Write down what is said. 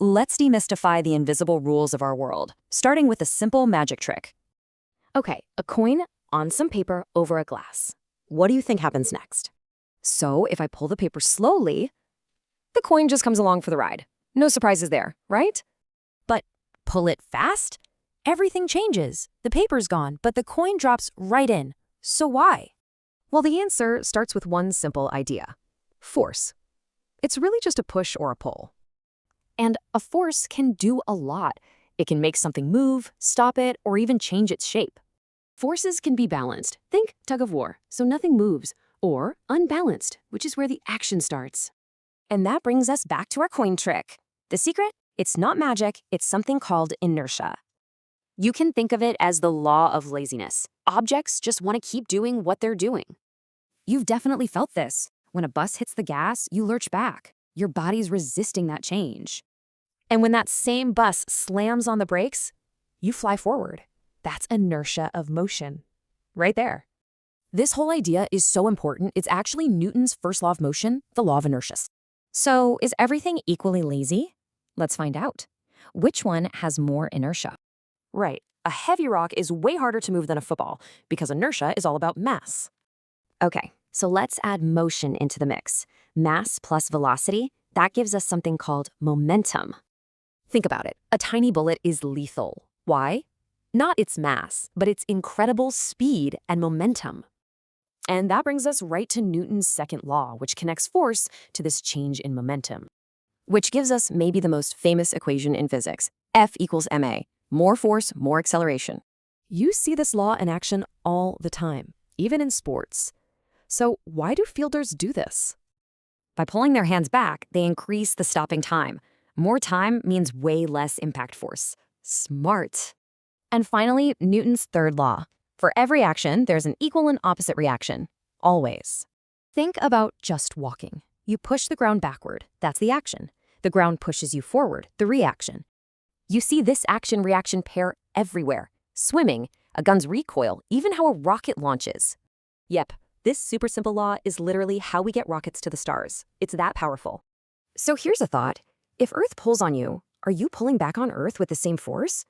Let's demystify the invisible rules of our world, starting with a simple magic trick. Okay, a coin on some paper over a glass. What do you think happens next? So if I pull the paper slowly, the coin just comes along for the ride. No surprises there, right? But pull it fast? Everything changes. The paper's gone, but the coin drops right in. So why? Well, the answer starts with one simple idea: force. It's really just a push or a pull. And a force can do a lot. It can make something move, stop it, or even change its shape. Forces can be balanced. Think tug of war, so nothing moves. Or unbalanced, which is where the action starts. And that brings us back to our coin trick. The secret? It's not magic, it's something called inertia. You can think of it as the law of laziness. Objects just want to keep doing what they're doing. You've definitely felt this. When a bus hits the gas, you lurch back. Your body's resisting that change. And when that same bus slams on the brakes, you fly forward. That's inertia of motion. Right there. This whole idea is so important, it's actually Newton's first law of motion, the law of inertia. So, is everything equally lazy? Let's find out. Which one has more inertia? Right, a heavy rock is way harder to move than a football because inertia is all about mass. Okay, so let's add motion into the mix. Mass plus velocity, that gives us something called momentum. Think about it. A tiny bullet is lethal. Why? Not its mass, but its incredible speed and momentum. And that brings us right to Newton's second law, which connects force to this change in momentum. Which gives us maybe the most famous equation in physics, F equals ma. More force, more acceleration. You see this law in action all the time, even in sports. So why do fielders do this? By pulling their hands back, they increase the stopping time. More time means way less impact force. Smart. And finally, Newton's third law. For every action, there's an equal and opposite reaction. Always. Think about just walking. You push the ground backward. That's the action. The ground pushes you forward. The reaction. You see this action-reaction pair everywhere. Swimming, a gun's recoil, even how a rocket launches. Yep, this super simple law is literally how we get rockets to the stars. It's that powerful. So here's a thought. If Earth pulls on you, are you pulling back on Earth with the same force?